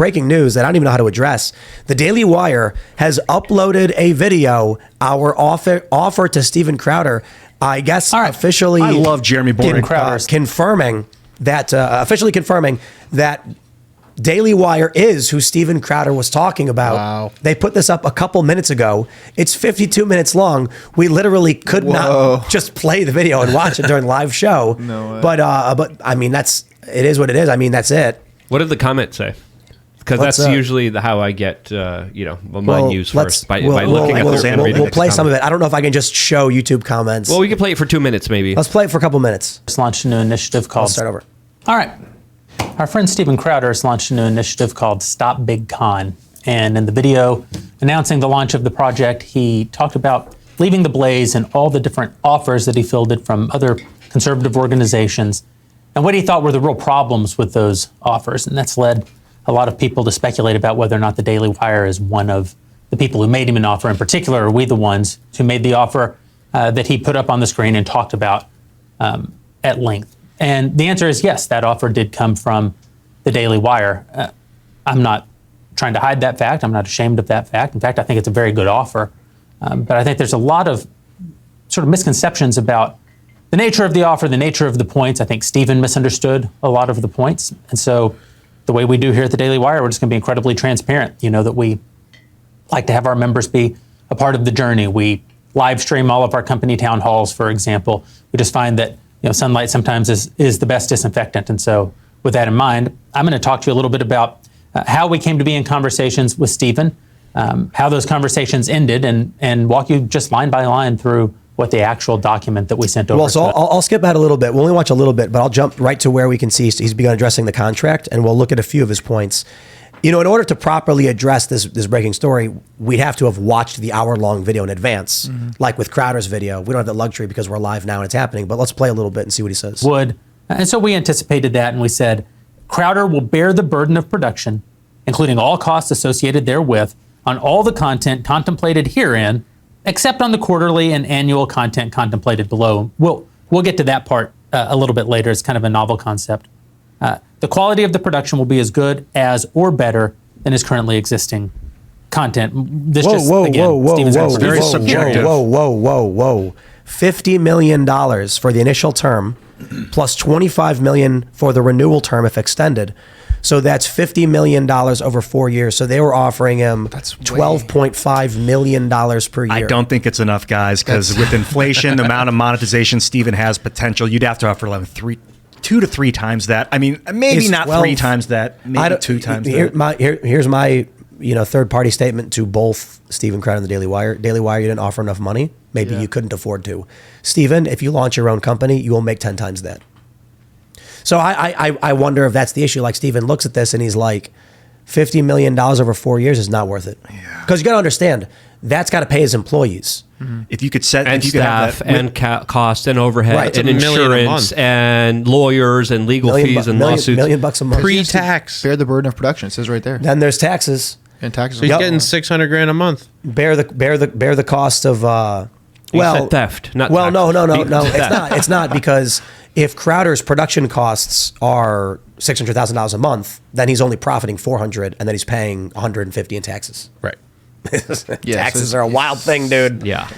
breaking news that I don't even know how to address. The Daily Wire has uploaded a video, our offer to Steven Crowder, I guess officially. I love Jeremy Boring. Confirming that Daily Wire is who Steven Crowder was talking about. Wow. They put this up a couple minutes ago. It's 52 minutes long. We literally could not just play the video and watch it during the live show. No way. But I mean, it is what it is. I mean, that's it. What did the comment say? Because that's usually how I get, my news first by looking at those animated. We'll play some of it. I don't know if I can just show YouTube comments. Well, we can play it for 2 minutes, maybe. Let's play it for a couple minutes. Just launched a new initiative called. I'll start over. All right. Our friend Steven Crowder has launched a new initiative called Stop Big Con. And in the video announcing the launch of the project, he talked about leaving the blaze and all the different offers that he fielded from other conservative organizations and what he thought were the real problems with those offers. And that's led a lot of people to speculate about whether or not the Daily Wire is one of the people who made him an offer. In particular, are we the ones who made the offer that he put up on the screen and talked about at length? And the answer is yes, that offer did come from the Daily Wire. I'm not trying to hide that fact. I'm not ashamed of that fact. In fact, I think it's a very good offer. But I think there's a lot of sort of misconceptions about the nature of the offer, the nature of the points. I think Stephen misunderstood a lot of the points. And so the way we do here at the Daily Wire, we're just going to be incredibly transparent. You know that we like to have our members be a part of the journey. We live stream all of our company town halls, for example. We just find that sunlight sometimes is the best disinfectant. And so with that in mind, I'm going to talk to you a little bit about how we came to be in conversations with Stephen, how those conversations ended, and walk you just line by line through what the actual document that we sent over. Well, so I'll skip ahead a little bit. We'll only watch a little bit, but I'll jump right to where we can see he's begun addressing the contract, and we'll look at a few of his points. In order to properly address this breaking story, we'd have to have watched the hour-long video in advance, like with Crowder's video. We don't have the luxury because we're live now and it's happening, but let's play a little bit and see what he says. And so we anticipated that, and we said, Crowder will bear the burden of production, including all costs associated therewith, on all the content contemplated herein, except on the quarterly and annual content contemplated below. We'll get to that part a little bit later. It's kind of a novel concept. The quality of the production will be as good as or better than is currently existing content. This whoa, very subjective. Whoa. $50 million for the initial term, plus $25 million for the renewal term if extended. So that's $50 million over 4 years. So they were offering him $12.5 million per year. I don't think it's enough, guys, because with inflation, the amount of monetization Steven has potential, you'd have to offer 2 to 3 times that. I mean, maybe not 3 times that, maybe 2 times that. Here's my third-party statement to both Steven Crowder and the Daily Wire. Daily Wire, you didn't offer enough money. Maybe you couldn't afford to. Steven, if you launch your own company, you will make 10 times that. So I wonder if that's the issue. Like, Steven looks at this and he's like, $50 million over 4 years is not worth it. Because you got to understand, that's got to pay his employees. If you could set and staff and cost and overhead and insurance and lawyers and legal fees and lawsuits. $1 million a month. Pre-tax. Bear the burden of production. It says right there. Then there's taxes. And taxes. So he's getting $600,000 a month. Bear the cost of theft. Not well, taxes. no. It's not because if Crowder's production costs are $600,000 a month, then he's only profiting $400,000, and then he's paying $150,000 in taxes. Right. Taxes are a wild thing, dude. Yeah.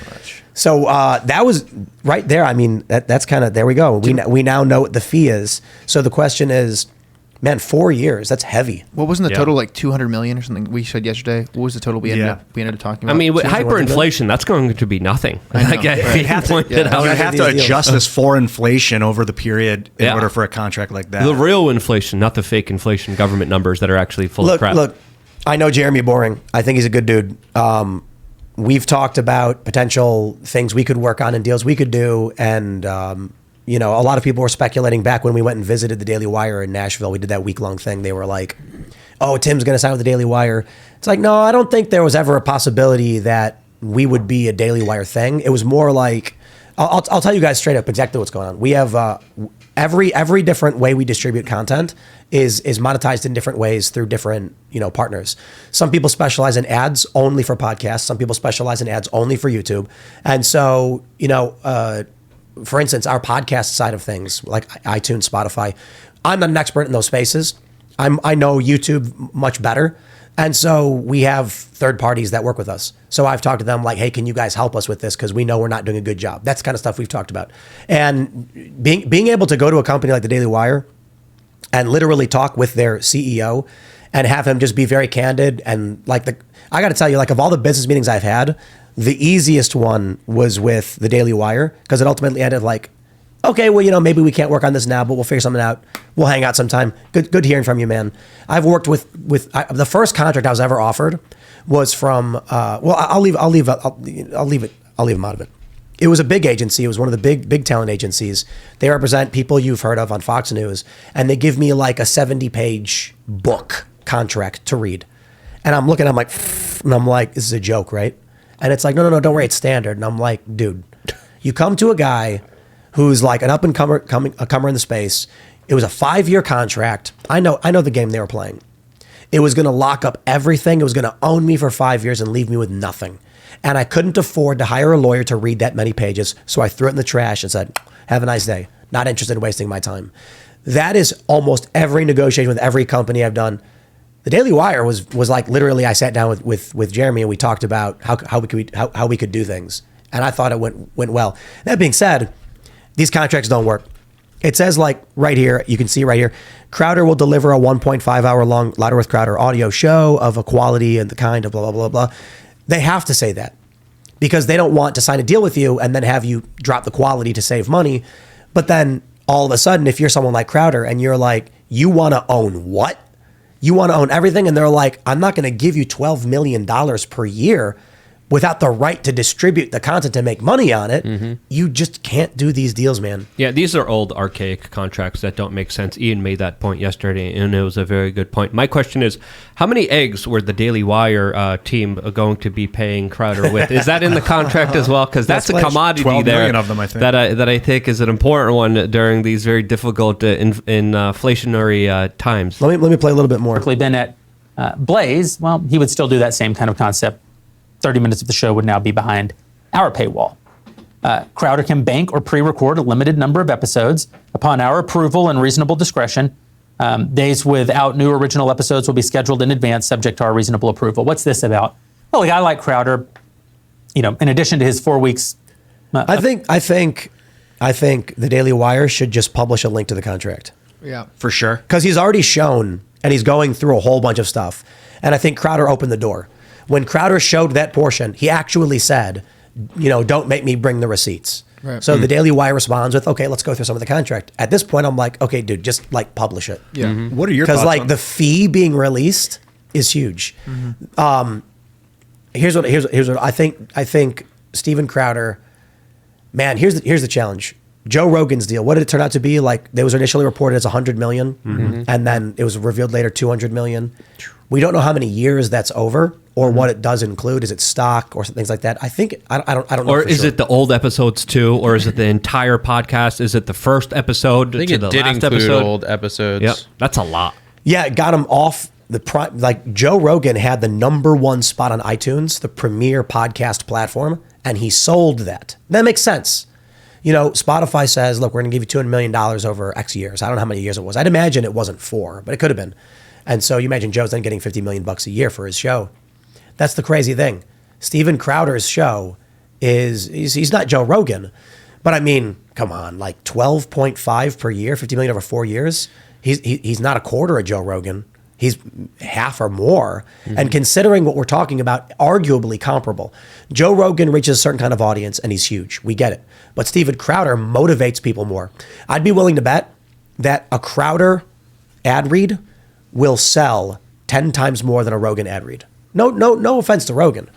So that was right there. I mean, that's kind of, there we go. We now know what the fee is. So the question is, man, 4 years, that's heavy. What wasn't the total, like 200 million or something we said yesterday? What was the total we ended up talking about? I mean, with hyperinflation, that's going to be nothing. You have to adjust this for inflation over the period in order for a contract like that. The real inflation, not the fake inflation government numbers that are actually full of crap. Look, I know Jeremy Boring. I think he's a good dude. We've talked about potential things we could work on and deals we could do, and a lot of people were speculating back when we went and visited the Daily Wire in Nashville. We did that week-long thing. They were like, oh, Tim's going to sign with the Daily Wire. It's like, no, I don't think there was ever a possibility that we would be a Daily Wire thing. It was more like, I'll tell you guys straight up exactly what's going on. We have every different way we distribute content is monetized in different ways through different partners. Some people specialize in ads only for podcasts. Some people specialize in ads only for YouTube. And so, for instance, our podcast side of things, like iTunes, Spotify, I'm not an expert in those spaces. I know YouTube much better. And so we have third parties that work with us. So I've talked to them like, hey, can you guys help us with this? Because we know we're not doing a good job. That's the kind of stuff we've talked about. And being able to go to a company like the Daily Wire and literally talk with their CEO and have him just be very candid. And like I got to tell you, like of all the business meetings I've had, the easiest one was with the Daily Wire because it ultimately ended like, okay, well, maybe we can't work on this now, but we'll figure something out. We'll hang out sometime. Good hearing from you, man. I've worked with the first contract I was ever offered was from. I'll leave him out of it. It was a big agency. It was one of the big talent agencies. They represent people you've heard of on Fox News, and they give me like a 70-page book contract to read, and I'm looking. I'm like, this is a joke, right? And it's like, no, don't worry, it's standard. And I'm like, dude, you come to a guy who's like an up-and-comer in the space. It was a 5-year contract. I know the game they were playing. It was going to lock up everything. It was going to own me for 5 years and leave me with nothing. And I couldn't afford to hire a lawyer to read that many pages, so I threw it in the trash and said, have a nice day. Not interested in wasting my time. That is almost every negotiation with every company I've done. The Daily Wire was like literally I sat down with Jeremy and we talked about how we could do things. And I thought it went well. That being said, these contracts don't work. It says like right here, you can see right here, Crowder will deliver a 1.5 hour long Louder with Crowder audio show of a quality and the kind of blah, blah, blah, blah. They have to say that because they don't want to sign a deal with you and then have you drop the quality to save money. But then all of a sudden, if you're someone like Crowder and you're like, you want to own what? You want to own everything? And they're like, I'm not going to give you $12 million per year without the right to distribute the content to make money on it. Mm-hmm. You just can't do these deals, man. Yeah, these are old, archaic contracts that don't make sense. Ian made that point yesterday, and it was a very good point. My question is, how many eggs were the Daily Wire team going to be paying Crowder with? Is that in the contract as well? Because that's a commodity 12 there million of them, I think. that I think is an important one during these very difficult inflationary times. Let me play a little bit more. Been at Blaze, well, he would still do that same kind of concept. 30 minutes of the show would now be behind our paywall. Crowder can bank or pre-record a limited number of episodes upon our approval and reasonable discretion. Days without new original episodes will be scheduled in advance, subject to our reasonable approval. What's this about? Well, a guy like Crowder, in addition to his 4 weeks. I think the Daily Wire should just publish a link to the contract. Yeah, for sure. Because he's already shown, and he's going through a whole bunch of stuff. And I think Crowder opened the door. When Crowder showed that portion, he actually said, don't make me bring the receipts. Right. So the Daily Wire responds with, okay, let's go through some of the contract. At this point, I'm like, okay, dude, just like publish it. Yeah. Mm-hmm. What are your thoughts? Because like the fee being released is huge. Mm-hmm. Here's what I think Steven Crowder, man, here's the challenge. Joe Rogan's deal, what did it turn out to be? Like, they was initially reported as 100 million, mm-hmm. and then it was revealed later 200 million. We don't know how many years that's over or what it does include. Is it stock or things like that? I think I don't know. Or is it the old episodes too, or is it the entire podcast? Is it the first episode? I think to it the did last include episode? old episodes. Yep, that's a lot. Yeah, it got him off the prime. Like Joe Rogan had the #1 spot on iTunes, the premier podcast platform, and he sold that. That makes sense. Spotify says, look, we're going to give you $200 million over X years. I don't know how many years it was. I'd imagine it wasn't 4, but it could have been. And so you imagine Joe's then getting $50 million a year for his show. That's the crazy thing. Steven Crowder's show he's not Joe Rogan, but I mean, come on, like 12.5 per year, 50 million over 4 years. He's not a quarter of Joe Rogan. He's half or more. Mm-hmm. And considering what we're talking about, arguably comparable. Joe Rogan reaches a certain kind of audience and he's huge. We get it. But Steven Crowder motivates people more. I'd be willing to bet that a Crowder ad read will sell 10 times more than a Rogan ad read. No offense to Rogan,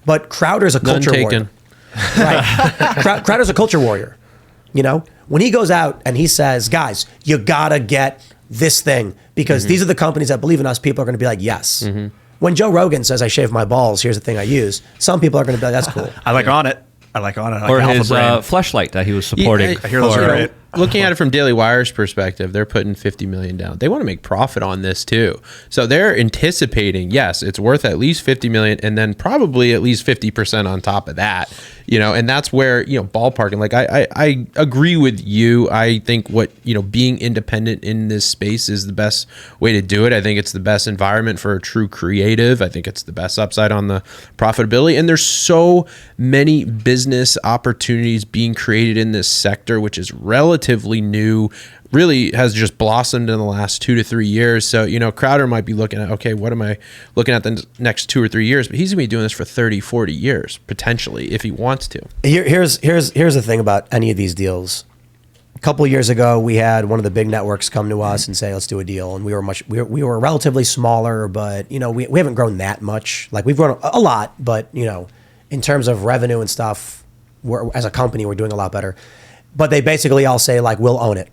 but Crowder's a culture warrior. Right. Crowder's a culture warrior. When he goes out and he says, guys, you gotta get this thing because mm-hmm. these are the companies that believe in us, people are going to be like, yes. Mm-hmm. When Joe Rogan says, I shave my balls, here's the thing I use, some people are going to be like, that's cool. I like on it. I like or his fleshlight that he was supporting. I hear those are right. Looking at it from Daily Wire's perspective, they're putting $50 million down. They want to make profit on this too. So they're anticipating, yes, it's worth at least $50 million and then probably at least 50% on top of that. and that's where, ballparking, like I agree with you. I think being independent in this space is the best way to do it. I think it's the best environment for a true creative. I think it's the best upside on the profitability. And there's so many business opportunities being created in this sector, which is relatively new, really has just blossomed in the last 2 to 3 years. So, Crowder might be looking at, okay, what am I looking at the next 2 or 3 years? But he's gonna be doing this for 30, 40 years, potentially, if he wants to. Here's the thing about any of these deals. A couple of years ago, we had one of the big networks come to us and say, let's do a deal. And we were relatively smaller, but, we haven't grown that much. Like, we've grown a lot, but, in terms of revenue and stuff, as a company, we're doing a lot better. But they basically all say, like, we'll own it.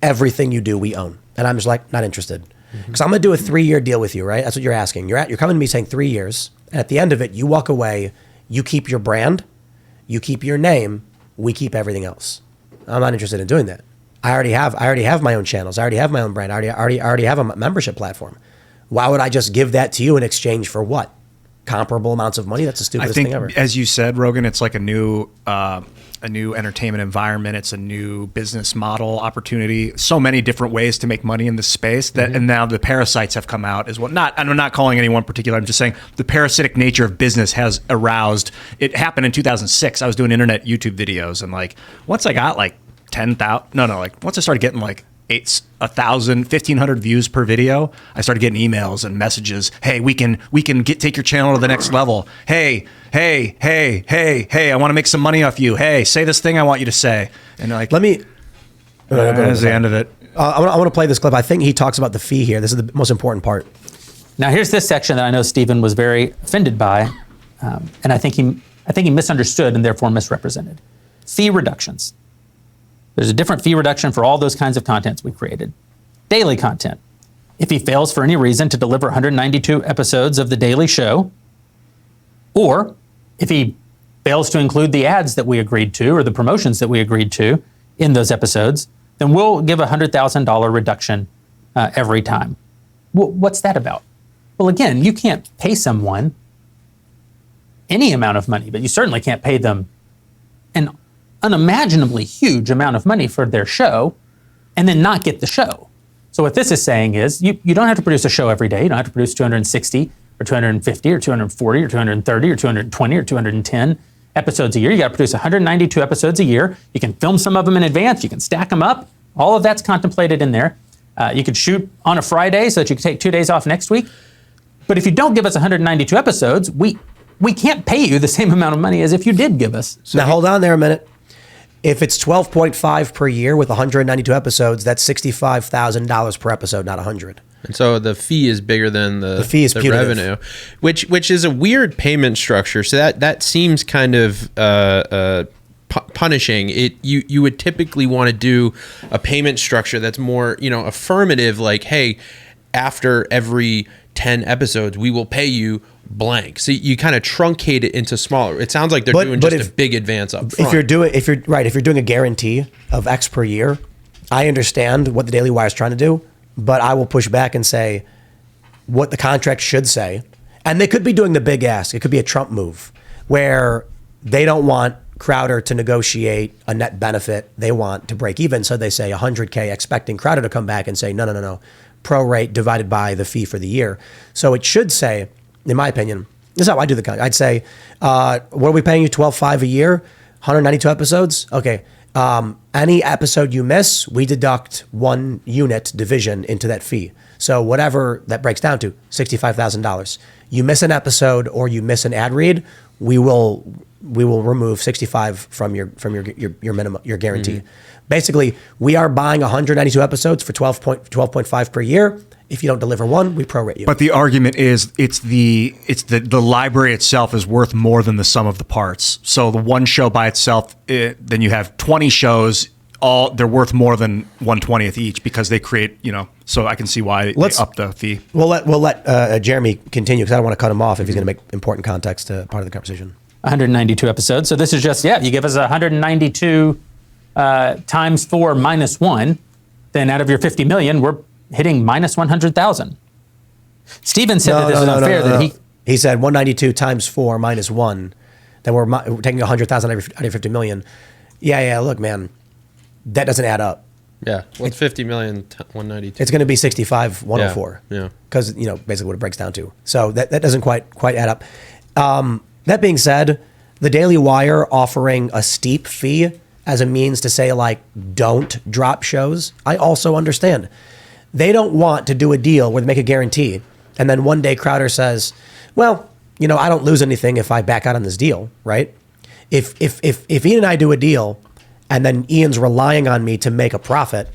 Everything you do, we own. And I'm just like, not interested. Because I'm going to do a 3-year deal with you, right? That's what you're asking. You're coming to me saying 3 years. And at the end of it, you walk away, you keep your brand, you keep your name, we keep everything else. I'm not interested in doing that. I already have my own channels. I already have my own brand. I already have a membership platform. Why would I just give that to you in exchange for what? Comparable amounts of money? That's the stupidest thing ever. As you said, Rogan, it's like a new entertainment environment. It's a new business model opportunity. So many different ways to make money in this space that, and now the parasites have come out as well. I'm not calling anyone particular. I'm just saying the parasitic nature of business has aroused. It happened in 2006. I was doing internet YouTube videos, and like once I got like 10,000, once I started getting like 1,000, 1,500 views per video, I started getting emails and messages. Hey, we can take your channel to the next level. Hey, I want to make some money off you. Hey, say this thing I want you to say. And like, let me. That's the end of it. I want to play this clip. I think he talks about the fee here. This is the most important part. Now, here's this section that I know Stephen was very offended by, and I think he misunderstood and therefore misrepresented. Fee reductions. There's a different fee reduction for all those kinds of contents we created. Daily content. If he fails for any reason to deliver 192 episodes of The Daily Show, or if he fails to include the ads that we agreed to or the promotions that we agreed to in those episodes, then we'll give a $100,000 reduction every time. What's that about? Well, again, you can't pay someone any amount of money, but you certainly can't pay them an unimaginably huge amount of money for their show and then not get the show. So what this is saying is you don't have to produce a show every day. You don't have to produce 260 or 250 or 240 or 230 or 220 or 210 episodes a year. You got to produce 192 episodes a year. You can film some of them in advance. You can stack them up. All of that's contemplated in there. You could shoot on a Friday so that you can take 2 days off next week. But if you don't give us 192 episodes, we can't pay you the same amount of money as if you did give us. So now hold on there a minute. If it's 12.5 per year with 192 episodes, that's $65,000 per episode, not 100. And so the fee is bigger than the fee is revenue, which is a weird payment structure. So that seems kind of punishing. You would typically want to do a payment structure that's more affirmative, like, hey, after every 10 episodes, we will pay you blank. So you kind of truncate it into smaller. It sounds like they're doing just a big advance up front. If you're doing a guarantee of X per year, I understand what the Daily Wire is trying to do, but I will push back and say what the contract should say. And they could be doing the big ask. It could be a Trump move where they don't want Crowder to negotiate a net benefit. They want to break even. So they say 100K, expecting Crowder to come back and say, no. Prorate divided by the fee for the year. So it should say, in my opinion, this is how I do the contract. I'd say, what are we paying you? $12.5 a year, 192 episodes. Okay. Any episode you miss, we deduct 1 unit division into that fee. So whatever that breaks down to, $65,000. You miss an episode or you miss an ad read, we will remove 65 from your minimum, your guarantee. Mm-hmm. Basically, we are buying 192 episodes for 12.5 per year. If you don't deliver one, we prorate you. But the argument is it's the library itself is worth more than the sum of the parts. So the one show by itself, then you have 20 shows. They're worth more than 1/20th each because they create, so I can see why they up the fee. We'll let Jeremy continue because I don't want to cut him off if he's going to make important context to part of the conversation. 192 episodes. So this is just, you give us 192 times 4 minus 1, then out of your 50 million, we're hitting minus 100,000. Stephen said that this is unfair. He said 192 times 4 minus 1. then we're taking 100,000 out of 50 million. Yeah. Look, man, that doesn't add up. Yeah. What's 50 million, 192? It's going to be 65, 104. Yeah. Because, basically what it breaks down to. So that doesn't quite add up. That being said, the Daily Wire offering a steep fee as a means to say, like, don't drop shows, I also understand. They don't want to do a deal where they make a guarantee, and then one day Crowder says, well, I don't lose anything if I back out on this deal, right? If Ian and I do a deal, and then Ian's relying on me to make a profit,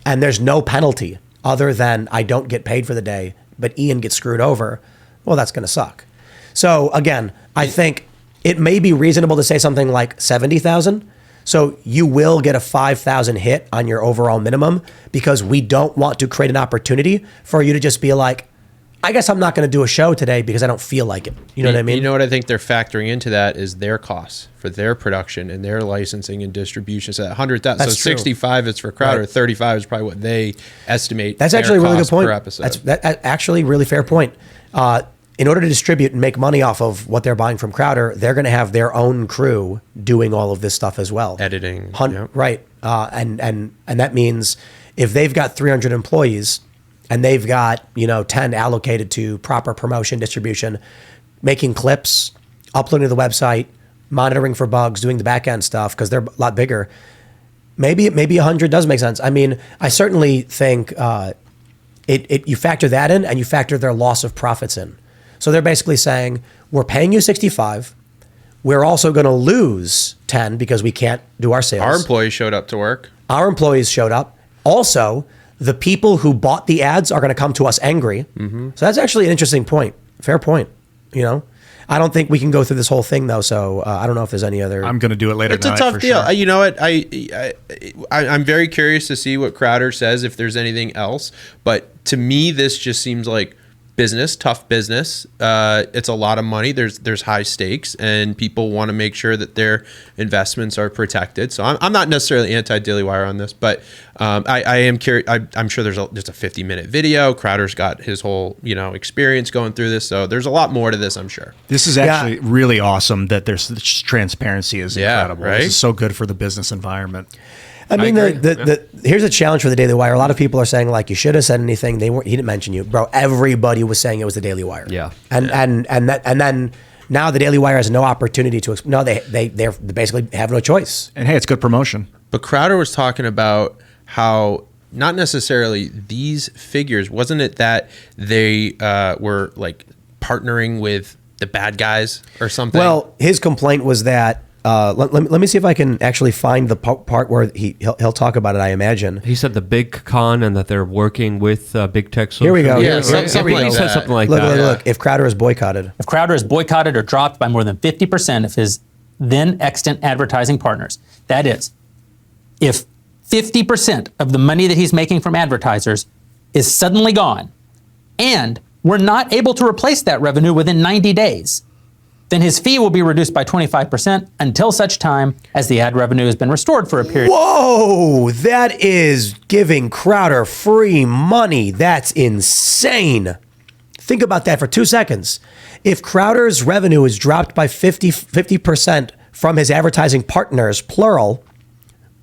and there's no penalty other than I don't get paid for the day, but Ian gets screwed over, well, that's going to suck. So again, I think it may be reasonable to say something like 70,000. So you will get a 5,000 hit on your overall minimum because we don't want to create an opportunity for you to just be like, I guess I'm not going to do a show today because I don't feel like it. You know what I mean? You know what I think they're factoring into that is their costs for their production and their licensing and distribution. So 100,000, so That's true. 65 is for Crowder, Right. 35 is probably what they estimate. That's their actually a really good cost point. per episode. That's actually a really fair point. In order to distribute and make money off of what they're buying from Crowder, they're going to have their own crew doing all of this stuff as well. Editing. Yep. Right. And that means if they've got 300 employees and they've got, 10 allocated to proper promotion, distribution, making clips, uploading to the website, monitoring for bugs, doing the back end stuff, because they're a lot bigger, maybe 100 does make sense. I mean, I certainly think you factor that in and you factor their loss of profits in. So they're basically saying, we're paying you 65. We're also going to lose 10 because we can't do our sales. Our employees showed up to work. Our employees showed up. Also, the people who bought the ads are going to come to us angry. Mm-hmm. So that's actually an interesting point. Fair point. I don't think we can go through this whole thing though. So I don't know if there's any other. I'm going to do it later It's tonight. a tough for deal. Sure. You know what? I'm very curious to see what Crowder says if there's anything else. But to me, this just seems like business, tough business. It's a lot of money. There's high stakes, and people want to make sure that their investments are protected. So I'm not necessarily anti-Daily Wire on this, but I am curious. I'm sure there's just a 50-minute video. Crowder's got his whole experience going through this, so there's a lot more to this, I'm sure. This is actually really awesome that there's this transparency is incredible. right? This is so good for the business environment. I mean, agree. here's a challenge for the Daily Wire. A lot of people are saying like you should have said anything. He didn't mention you, bro. Everybody was saying it was the Daily Wire. Yeah. And then now the Daily Wire has no opportunity to. No, they basically have no choice. And hey, it's good promotion. But Crowder was talking about how not necessarily these figures, wasn't it that they were like partnering with the bad guys or something? Well, his complaint was that. Let me see if I can actually find the part where he'll talk about it. I imagine He said the big con and that they're working with big tech. Here we go. Yeah, Here something we like go. He said something like Look, that. look. If Crowder is boycotted, If Crowder is boycotted or dropped by more than 50% of his then extant advertising partners, that is, if 50% of the money that he's making from advertisers is suddenly gone, and we're not able to replace that revenue within 90 days, then his fee will be reduced by 25% until such time as the ad revenue has been restored for a period. whoa, that is giving Crowder free money. That's insane. Think about that for 2 seconds. If Crowder's revenue is dropped by 50% from his advertising partners, plural,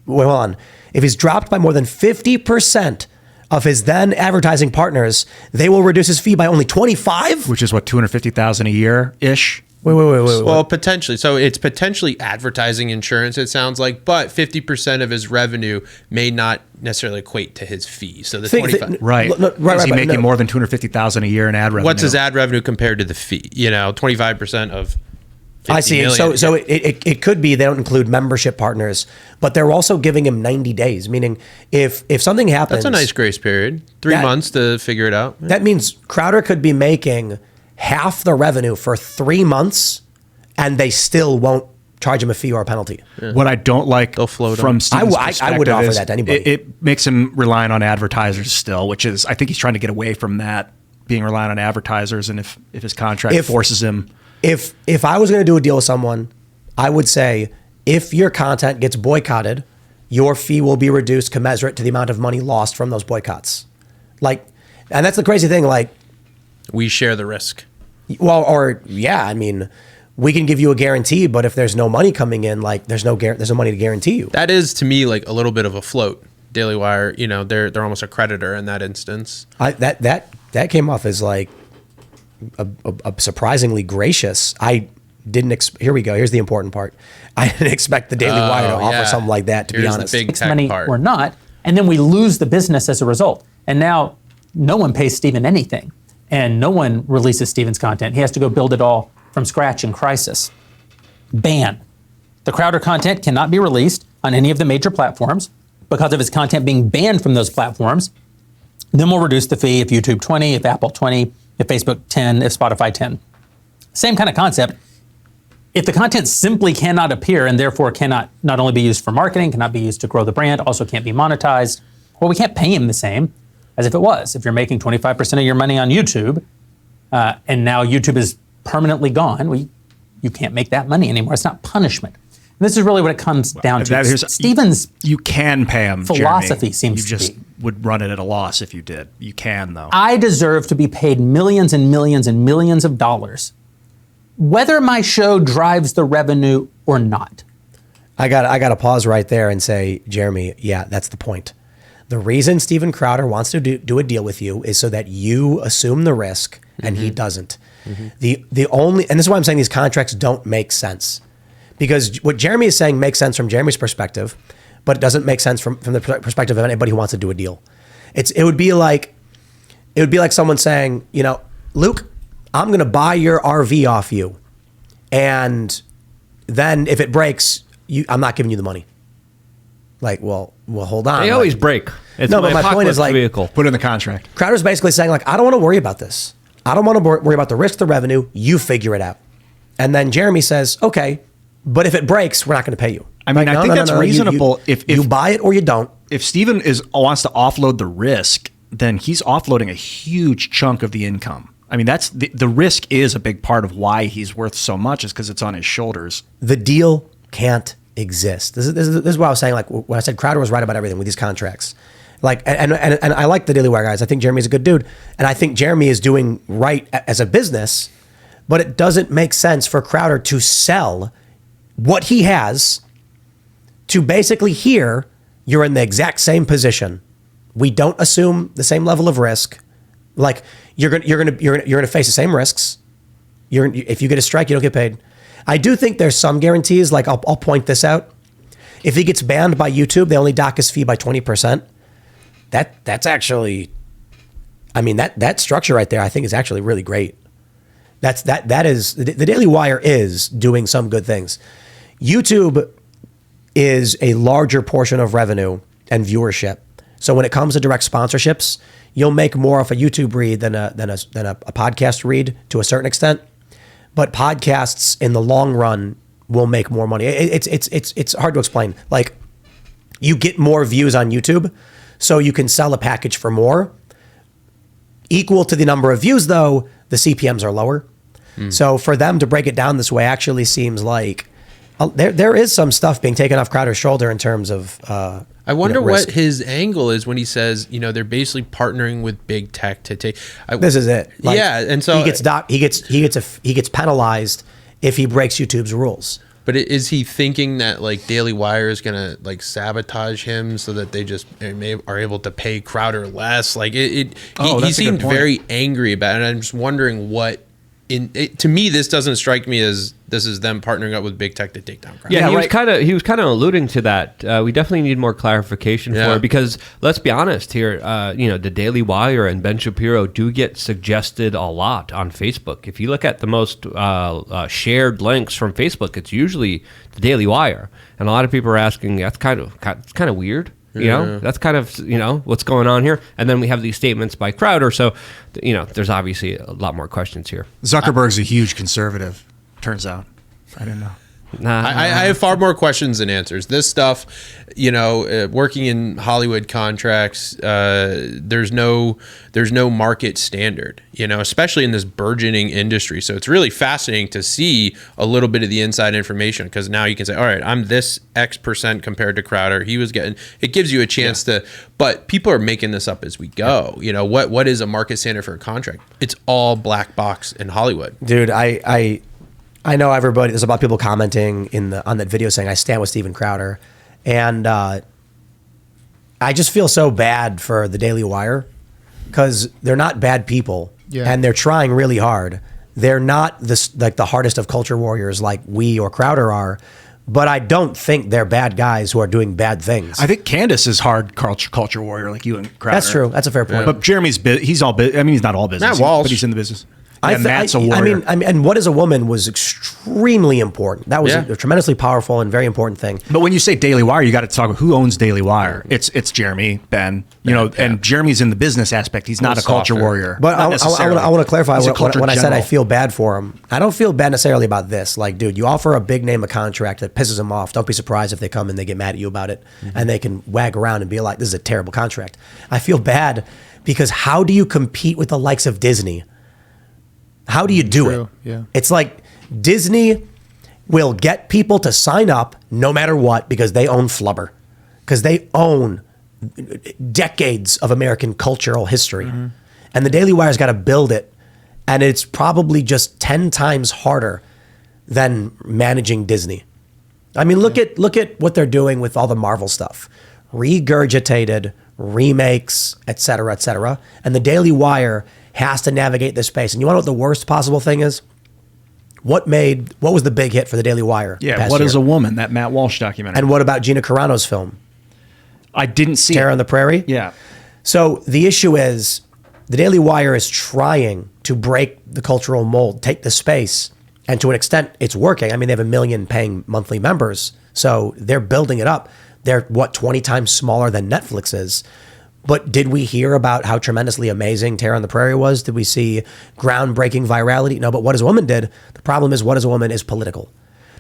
wait, hold on. If he's dropped by more than 50% of his then advertising partners, they will reduce his fee by only 25? Which is what, $250,000 a year ish. Wait. Well, potentially. So it's potentially advertising insurance, it sounds like, but 50% of his revenue may not necessarily equate to his fee. So the 25. Right. Right, Is he but making no. more than $250,000 a year in ad revenue? What's his ad revenue compared to the fee? 25% of 50 I see. million. So it could be they don't include membership partners, but they're also giving him 90 days, meaning if something happens. That's a nice grace period. 3 That- months to figure it out. That means Crowder could be making half the revenue for 3 months, and they still won't charge him a fee or a penalty. What I don't like They'll float from him. Steven's I would perspective offer is that to anybody. It makes him reliant on advertisers still, which is I think he's trying to get away from that, being reliant on advertisers. And if his contract forces him, If I was going to do a deal with someone, I would say if your content gets boycotted, your fee will be reduced commensurate to the amount of money lost from those boycotts. And that's the crazy thing. We share the risk. Well, or yeah, I mean, we can give you a guarantee, but if there's no money coming in, like there's no money to guarantee you. That is to me like a little bit of a float. Daily Wire, you know, they're almost a creditor in that instance. That came off as like a surprisingly gracious. I didn't. Here we go. Here's the important part. I didn't expect the Daily Wire to offer something like that. To be honest, the big makes tech money part. or not, and then we lose the business as a result. And now no one pays Steven anything, and no one releases Steven's content. He has to go build it all from scratch in crisis. Ban. The Crowder content cannot be released on any of the major platforms because of his content being banned from those platforms. Then we'll reduce the fee if YouTube 20, if Apple 20, if Facebook 10, if Spotify 10. Same kind of concept. If the content simply cannot appear and therefore cannot not only be used for marketing, cannot be used to grow the brand, also can't be monetized, well, we can't pay him the same as if it was. If you're making 25% of your money on YouTube and now YouTube is permanently gone, you can't make that money anymore. It's not punishment. And this is really what it comes down to. Steven's you can pay him. Philosophy Jeremy. seems you to just be. would run it at a loss if you did. You can though. I deserve to be paid millions and millions and millions of dollars, whether my show drives the revenue or not. I got to pause right there and say, Jeremy, yeah, that's the point. The reason Steven Crowder wants to do a deal with you is so that you assume the risk and he doesn't. The only, and this is why I'm saying these contracts don't make sense, because what Jeremy is saying makes sense from Jeremy's perspective, but it doesn't make sense from the perspective of anybody who wants to do a deal. It would be like someone saying, you know, Luke, I'm going to buy your RV off you, and then if it breaks, I'm not giving you the money. Like, well, hold on. They always break. It's no, but my point is like, vehicle. Put in the contract. Crowder's basically saying like, I don't want to worry about this. I don't want to worry about the risk, the revenue. You figure it out. And then Jeremy says, okay, but if it breaks, we're not going to pay you. I mean, I think that's reasonable. If you buy it or you don't. If Steven wants to offload the risk, then he's offloading a huge chunk of the income. I mean, that's the risk is a big part of why he's worth so much, is because it's on his shoulders. The deal can't exist. This is what I was saying. Like when I said Crowder was right about everything with these contracts. Like, and I like the Daily Wire guys. I think Jeremy's a good dude, and I think Jeremy is doing right as a business. But it doesn't make sense for Crowder to sell what he has to basically here you're in the exact same position. We don't assume the same level of risk. Like you're gonna face the same risks. If you get a strike, you don't get paid. I do think there's some guarantees. Like I'll point this out. If he gets banned by YouTube, they only dock his fee by 20%. That's actually, I mean, that structure right there, I think is actually really great. That is the Daily Wire is doing some good things. YouTube is a larger portion of revenue and viewership. So when it comes to direct sponsorships, you'll make more off a YouTube read than a podcast read to a certain extent. But podcasts in the long run will make more money. It's hard to explain. Like you get more views on YouTube, so you can sell a package for more. Equal to the number of views, though, the CPMs are lower. So for them to break it down this way actually seems like there is some stuff being taken off Crowder's shoulder in terms of I wonder risk. what his angle is when he says, you know, they're basically partnering with big tech to take. This is it. Like, yeah, and so he gets penalized if he breaks YouTube's rules. But is he thinking that like Daily Wire is gonna like sabotage him so that they just are able to pay Crowder less? Like he seemed very angry about it. And I'm just wondering what. To me, this doesn't strike me as this is them partnering up with big tech to take down Crowder. Yeah, he was kind of alluding to that. We definitely need more clarification for it, because let's be honest here. The Daily Wire and Ben Shapiro do get suggested a lot on Facebook. If you look at the most shared links from Facebook, it's usually the Daily Wire, and a lot of people are asking, that's kind of weird. You know, that's kind of, what's going on here. And then we have these statements by Crowder. So, there's obviously a lot more questions here. Zuckerberg's a huge conservative, turns out. I didn't know. I have far more questions than answers. This stuff, working in Hollywood contracts, there's no market standard, especially in this burgeoning industry. So it's really fascinating to see a little bit of the inside information, because now you can say, all right, I'm this X% compared to Crowder. He was getting, it gives you a chance to, but people are making this up as we go. What is a market standard for a contract? It's all black box in Hollywood. Dude, I I know everybody. There's a lot of people commenting on that video saying I stand with Steven Crowder, and I just feel so bad for the Daily Wire because they're not bad people, and they're trying really hard. They're not the hardest of culture warriors like we or Crowder are, but I don't think they're bad guys who are doing bad things. I think Candace is hard culture warrior like you and Crowder. That's true. That's a fair point. But Jeremy's he's all. I mean, he's not all business. Matt Walsh. But he's in the business. I And Matt's a warrior. I mean, and what is a woman was extremely important. That was a tremendously powerful and very important thing. But when you say Daily Wire, you got to talk about who owns Daily Wire. It's Jeremy, Ben, and Jeremy's in the business aspect. He's not a culture warrior. But I want to clarify He's a when culture I said I general. feel bad for him. I don't feel bad necessarily about this. Like, dude, you offer a big name a contract that pisses them off. Don't be surprised if they come and they get mad at you about it, and they can wag around and be like, "This is a terrible contract." I feel bad because how do you compete with the likes of Disney? How do you do it? Yeah. It's like Disney will get people to sign up no matter what because they own Flubber, because they own decades of American cultural history. And the Daily Wire's got to build it. And it's probably just 10 times harder than managing Disney. I mean, look at what they're doing with all the Marvel stuff. Regurgitated remakes, et cetera, et cetera. And the Daily Wire has to navigate this space. And you want to know what the worst possible thing is? What was the big hit for the Daily Wire? Yeah, What is a Woman? That Matt Walsh documentary. And what about Gina Carano's film? I didn't see Terror it. on the Prairie? Yeah. So the issue is the Daily Wire is trying to break the cultural mold, take the space, and to an extent it's working. I mean, they have 1 million paying monthly members, so they're building it up. They're 20 times smaller than Netflix is. But did we hear about how tremendously amazing Terror on the Prairie was? Did we see groundbreaking virality? No, but What is a Woman did. The problem is What is a Woman is political.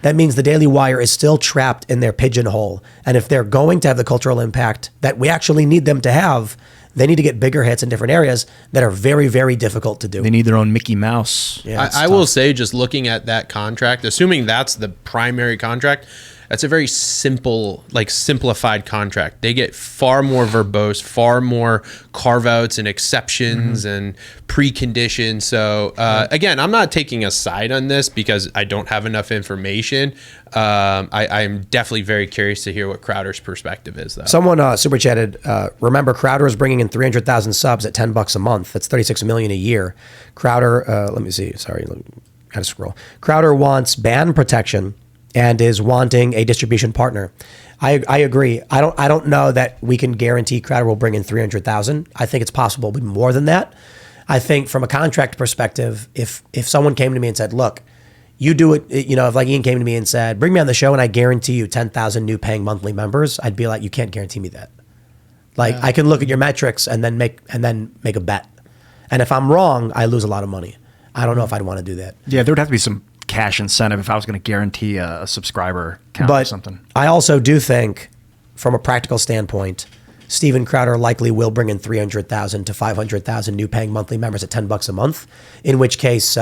That means the Daily Wire is still trapped in their pigeonhole. And if they're going to have the cultural impact that we actually need them to have, they need to get bigger hits in different areas that are very, very difficult to do. They need their own Mickey Mouse. Yeah, I will say, just looking at that contract, assuming that's the primary contract, that's a very simplified contract. They get far more verbose, far more carve-outs and exceptions and preconditions. So again, I'm not taking a side on this because I don't have enough information. I'm definitely very curious to hear what Crowder's perspective is, though. Someone super chatted. Remember, Crowder is bringing in 300,000 subs at $10 a month. That's 36 million a year. Crowder, let me see. Sorry, gotta scroll. Crowder wants band protection and is wanting a distribution partner. I agree. I don't know that we can guarantee Crowder will bring in 300,000. I think it's possible to be more than that. I think from a contract perspective, if someone came to me and said, "Look, you do it," if like Ian came to me and said, "Bring me on the show and I guarantee you 10,000 new paying monthly members," I'd be like, "You can't guarantee me that." Like I can look at your metrics and then make a bet. And if I'm wrong, I lose a lot of money. I don't know if I'd want to do that. Yeah, there would have to be some cash incentive if I was going to guarantee a subscriber count or something. I also do think, from a practical standpoint, Steven Crowder likely will bring in 300,000 to 500,000 new paying monthly members at $10 a month. In which case,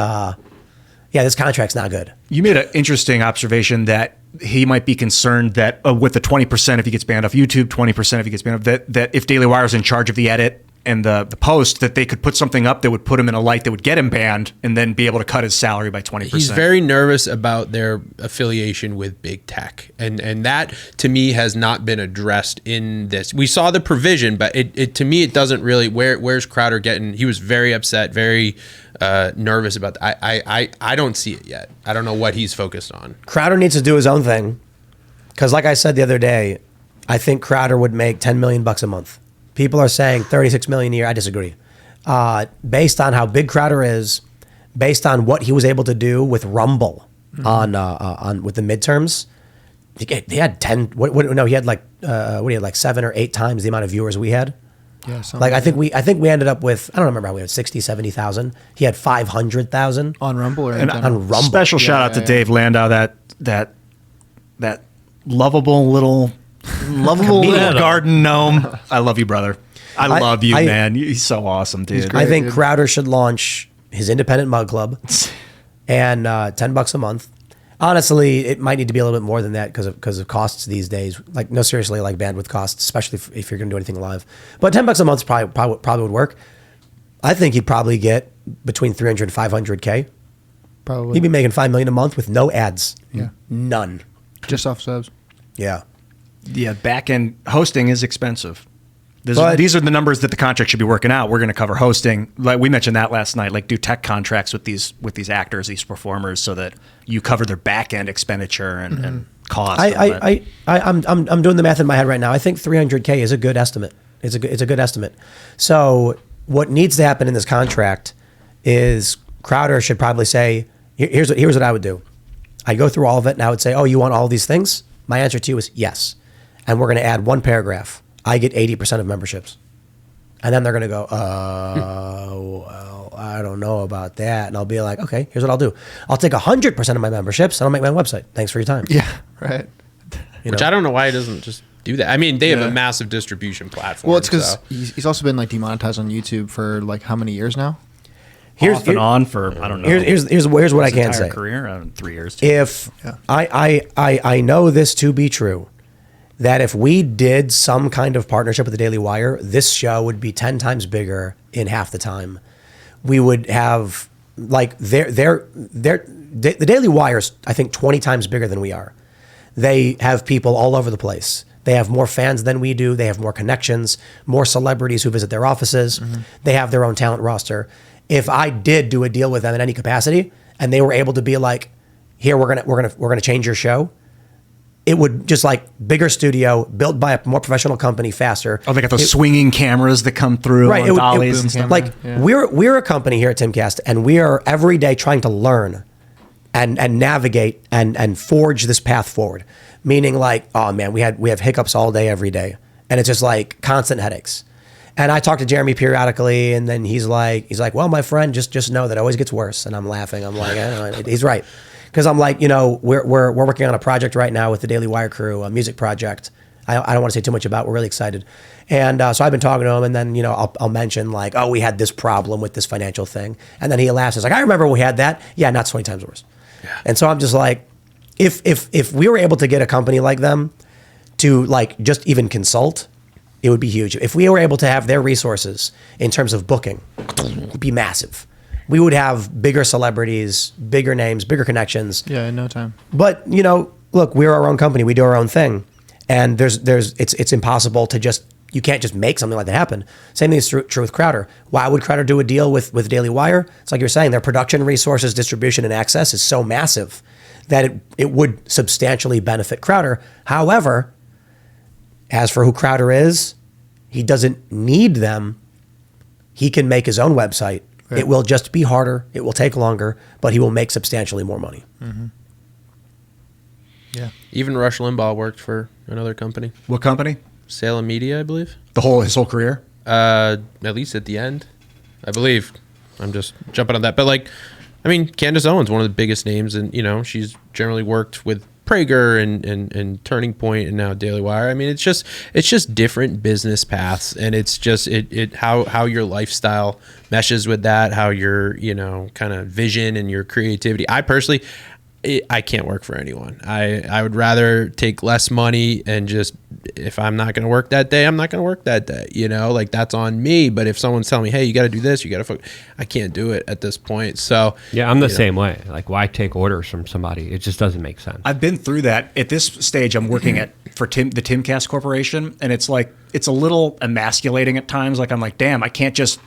this contract's not good. You made an interesting observation that he might be concerned that with the 20% if he gets banned off YouTube, 20% if he gets banned off, that if Daily Wire is in charge of the edit and the post, that they could put something up that would put him in a light that would get him banned and then be able to cut his salary by 20%. He's very nervous about their affiliation with big tech. And that, to me, has not been addressed in this. We saw the provision, but it to me, it doesn't really, where's Crowder getting, he was very upset, very nervous about that. I don't see it yet. I don't know what he's focused on. Crowder needs to do his own thing. Because like I said the other day, I think Crowder would make $10 million a month. People are saying 36 million a year. I disagree. Based on how big Crowder is, based on what he was able to do with Rumble on with the midterms, he had 10. He had like 7 or 8 times the amount of viewers we had. Yeah, I think we ended up with, I don't remember how we had 60, 70,000. He had 500,000 on Rumble or on Rumble. Special shout out to Dave Landau, that lovable little garden gnome. I love you, brother. I love you, man. He's so awesome, dude. I think Crowder should launch his independent mug club and $10 a month. Honestly, it might need to be a little bit more than that because of costs these days. Like, no, seriously, like bandwidth costs, especially if you're going to do anything live. But $10 a month probably would work. I think he'd probably get between 300 and 500K Probably. He'd be making $5 million a month with no ads. Yeah. None. Just off subs. Yeah. Yeah, back end hosting is expensive. But- These are the numbers that the contract should be working out. We're going to cover hosting, like we mentioned that last night. Like do tech contracts with these actors, these performers, so that you cover their back end expenditure and costs. I'm doing the math in my head right now. I think 300K is a good estimate. It's a good estimate. So what needs to happen in this contract is Crowder should probably say, here's what I would do. I go through all of it and I would say, oh, you want all these things? My answer to you is yes. And we're going to add one paragraph. I get 80% of memberships. And then they're going to go, well, I don't know about that. And I'll be like, okay, here's what I'll do. I'll take 100% of my memberships and I'll make my own website. Thanks for your time. Yeah, right. Which I don't know why he doesn't just do that. I mean, they have a massive distribution platform. Well, it's because so. he's also been like demonetized on YouTube for like how many years now? Off and on for I don't know. Here's what I his can entire say. career, 3 years. If I know this to be true, that if we did some kind of partnership with the Daily Wire, this show would be 10 times bigger in half the time. We would have like the Daily Wire's I think 20 times bigger than we are. They have people all over the place. They have more fans than we do. They have more connections, more celebrities who visit their offices. Mm-hmm. They have their own talent roster. If I did do a deal with them in any capacity, and they were able to be like, "Here, we're gonna change your show," it would just like bigger studio, built by a more professional company, faster. Oh, they got those swinging cameras that come through, right? on dollies and stuff. Like we're a company here at Timcast, and we are every day trying to learn and navigate and forge this path forward. Meaning, like, oh man, we have hiccups all day, every day, and it's just like constant headaches. And I talk to Jeremy periodically, and then he's like, well, my friend, just know that it always gets worse. And I'm laughing. I'm like, he's right. Because I'm like, we're working on a project right now with the Daily Wire crew, a music project. I don't want to say too much about. We're really excited. And so I've been talking to him, and then I'll mention like, oh, we had this problem with this financial thing, and then he laughs. He's like, I remember we had that. Yeah, not 20 times worse. Yeah. And so I'm just like, if we were able to get a company like them to like just even consult, it would be huge. If we were able to have their resources in terms of booking, it would be massive. We would have bigger celebrities, bigger names, bigger connections. Yeah, in no time. But look, we're our own company. We do our own thing, and it's impossible to just. You can't just make something like that happen. Same thing is true with Crowder. Why would Crowder do a deal with Daily Wire? It's like you're saying, their production resources, distribution, and access is so massive that it would substantially benefit Crowder. However, as for who Crowder is, he doesn't need them. He can make his own website. Right. It will just be harder. It will take longer, but he will make substantially more money. Mm-hmm. Yeah. Even Rush Limbaugh worked for another company. What company? Salem Media, I believe. His whole career? At least at the end, I believe. I'm just jumping on that. But Candace Owens, one of the biggest names, and she's generally worked with Prager and Turning Point and now Daily Wire. I mean, it's just different business paths, and it's just how your lifestyle meshes with that, how your kind of vision and your creativity. I personally, I can't work for anyone. I would rather take less money and just, if I'm not going to work that day, I'm not going to work that day. Like that's on me. But if someone's telling me, hey, you got to do this, you got to, I can't do it at this point. So yeah, I'm the same way. Like, why take orders from somebody? It just doesn't make sense. I've been through that. At this stage, I'm working for the Timcast Corporation, and it's like it's a little emasculating at times. Like I'm like, damn, I can't just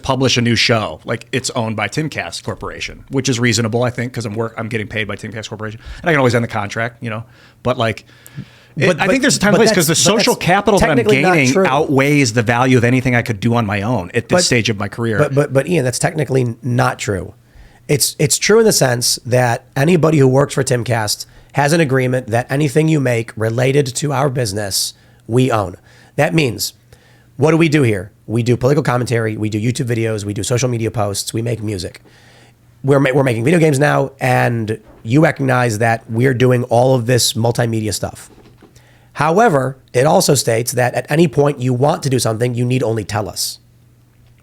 publish a new show. Like it's owned by Timcast Corporation, which is reasonable, I think, because I'm getting paid by Timcast Corporation, and I can always end the contract, But like, I think there's a time and place because the social capital that I'm gaining outweighs the value of anything I could do on my own at this stage of my career. But Ian, that's technically not true. It's true in the sense that anybody who works for Timcast has an agreement that anything you make related to our business, we own. That means, what do we do here? We do political commentary, we do YouTube videos, we do social media posts, we make music. We're making video games now, and you recognize that we're doing all of this multimedia stuff. However, it also states that at any point you want to do something, you need only tell us.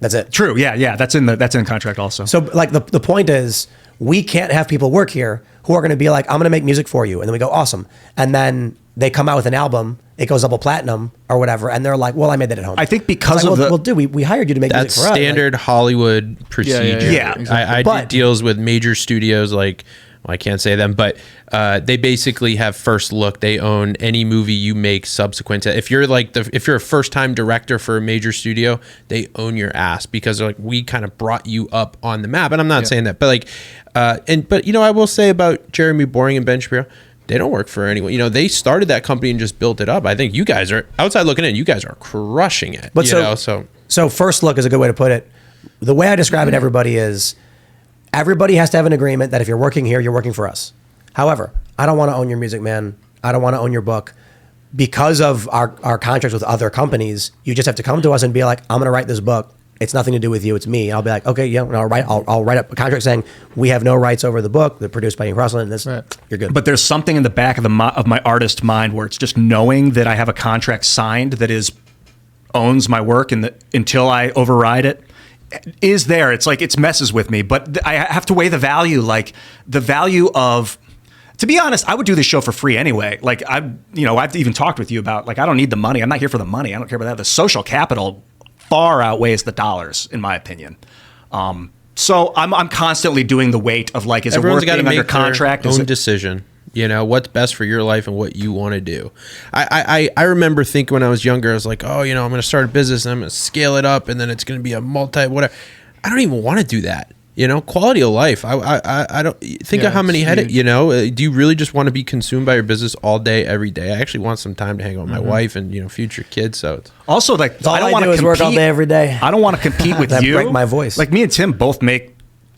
That's it. True. Yeah. That's in the contract also. So like the point is, we can't have people work here who are going to be like, I'm going to make music for you. And then we go, awesome. And then they come out with an album, it goes double platinum or whatever, and they're like, well, I made that at home. I think It's because like, of well, dude, we hired you to make That's music for us. standard Hollywood procedure. Yeah, exactly. I But- did deals with major studios like, well, I can't say them, but they basically have first look. They own any movie you make subsequent to. If you're if you're a first time director for a major studio, they own your ass because they're like, we kind of brought you up on the map. And I'm not saying that, but but you know, I will say about Jeremy Boring and Ben Shapiro, they don't work for anyone. You know, they started that company and just built it up. I think you guys are outside looking in. You guys are crushing it. But so first look is a good way to put it. The way I describe it to everybody is everybody has to have an agreement that if you're working here, you're working for us. However, I don't want to own your music, man. I don't want to own your book. Because of our contracts with other companies, you just have to come to us and be like, I'm going to write this book. It's nothing to do with you. It's me. I'll be like, okay, yeah, I'll write up a contract saying we have no rights over the book. They're produced by Ian Crossland. And this, you're good. But there's something in the back of my artist mind where it's just knowing that I have a contract signed that owns my work and until I override it is there. It's like, it messes with me, but I have to weigh the value, like the value of, to be honest, I would do this show for free anyway. Like I've even talked with you about, like, I don't need the money. I'm not here for the money. I don't care about that. The social capital far outweighs the dollars, in my opinion. So I'm constantly doing the weight of like, is everyone's it worth being under contract? Their own decision. You know what's best for your life and what you want to do. I remember thinking when I was younger, I was like, oh, you know, I'm going to start a business and I'm going to scale it up and then it's going to be a whatever. I don't even want to do that. You know, quality of life. I don't think of how many headaches. You know, do you really just want to be consumed by your business all day, every day? I actually want some time to hang out with my wife and future kids. So it's also like all I don't want to work all day, every day. I don't want to compete with That you. break my voice. Like me and Tim both make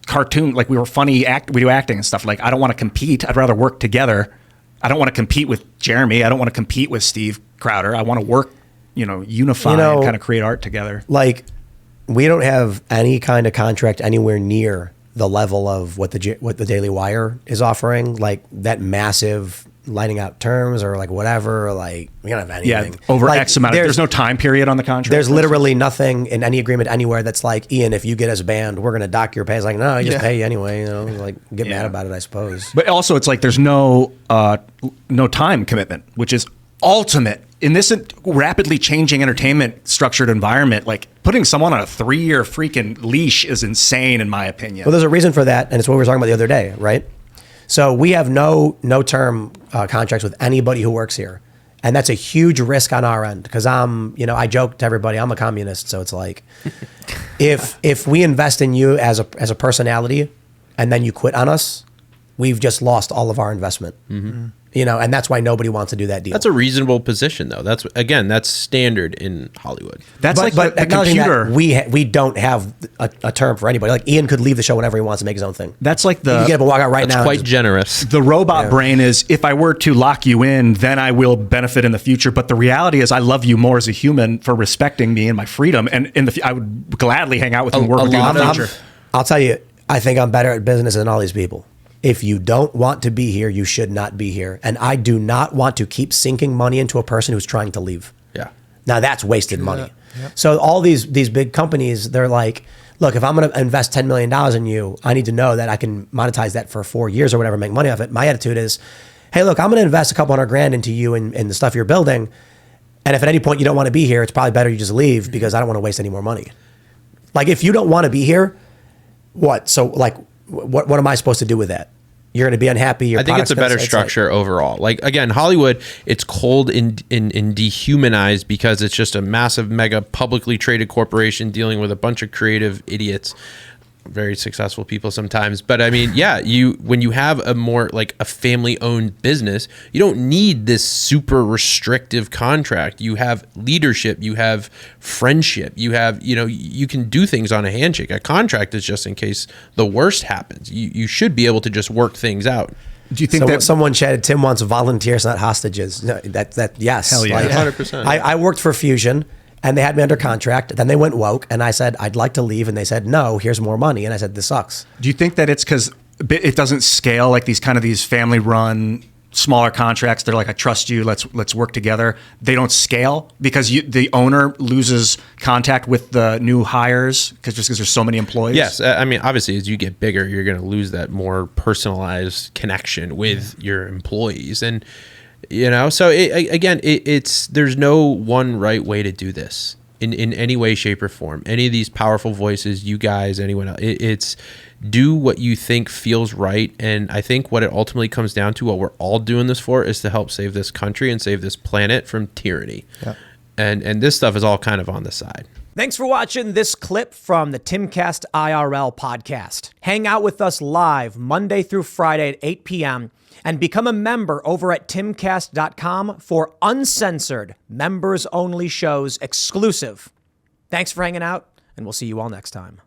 cartoon. Like we do acting and stuff. Like I don't want to compete. I'd rather work together. I don't want to compete with Jeremy. I don't want to compete with Steve Crowder. I want to work, unify and kind of create art together. Like, we don't have any kind of contract anywhere near the level of what the Daily Wire is offering. Like that massive lighting out terms or like whatever. Or like we don't have anything. Yeah, over like, X amount. There's no time period on the contract. There's literally nothing in any agreement anywhere that's like, Ian, if you get us banned, we're going to dock your pay. It's like, no, you just pay anyway. Like get mad about it, I suppose. But also, it's like there's no time commitment, which is ultimate in this rapidly changing entertainment structured environment. Like putting someone on a 3-year freaking leash is insane, in my opinion. Well, there's a reason for that, and it's what we were talking about the other day, right? So we have no term contracts with anybody who works here, and that's a huge risk on our end because I joke to everybody I'm a communist, so it's like if we invest in you as a personality, and then you quit on us, we've just lost all of our investment. Mm-hmm. And that's why nobody wants to do that deal. That's a reasonable position, though. That's standard in Hollywood. That's but the computer. That we don't have a term for anybody. Like Ian could leave the show whenever he wants to make his own thing. That's like you can get up and walk out right now. That's quite generous. The robot brain is, if I were to lock you in, then I will benefit in the future. But the reality is, I love you more as a human for respecting me and my freedom. And I would gladly hang out with you and work with you in the future. I'll tell you, I think I'm better at business than all these people. If you don't want to be here, you should not be here. And I do not want to keep sinking money into a person who's trying to leave. Yeah. Now that's wasted money. Yep. So all these big companies, they're like, look, if I'm going to invest $10 million in you, I need to know that I can monetize that for 4 years or whatever, make money off it. My attitude is, hey, look, I'm going to invest a couple $100,000 into you and the stuff you're building. And if at any point you don't want to be here, it's probably better you just leave because I don't want to waste any more money. Like if you don't want to be here, what? So like, what am I supposed to do with that? You're going to be unhappy. I think it's a better structure overall. Like again, Hollywood, it's cold and dehumanized because it's just a massive, mega publicly traded corporation dealing with a bunch of creative idiots, very successful people sometimes. But I mean, yeah, when you have a more like a family-owned business, you don't need this super restrictive contract. You have leadership, you have friendship, you have, you can do things on a handshake. A contract is just in case the worst happens. You should be able to just work things out. Do you think that someone chatted, Tim wants volunteers, not hostages? No, yes. Hell yeah. 100%. I worked for Fusion. And they had me under contract. Then they went woke, and I said, I'd like to leave. And they said, no, here's more money. And I said, this sucks. Do you think that it's because it doesn't scale like these family-run smaller contracts? They're like, I trust you. Let's work together. They don't scale because the owner loses contact with the new hires because there's so many employees. Yes, I mean, obviously, as you get bigger, you're going to lose that more personalized connection with your employees. And So it's there's no one right way to do this in any way, shape, or form. Any of these powerful voices, you guys, anyone else, it's do what you think feels right. And I think what it ultimately comes down to, what we're all doing this for, is to help save this country and save this planet from tyranny. Yeah. And this stuff is all kind of on the side. Thanks for watching this clip from the Timcast IRL podcast. Hang out with us live Monday through Friday at 8 p.m. and become a member over at timcast.com for uncensored, members-only shows exclusive. Thanks for hanging out, and we'll see you all next time.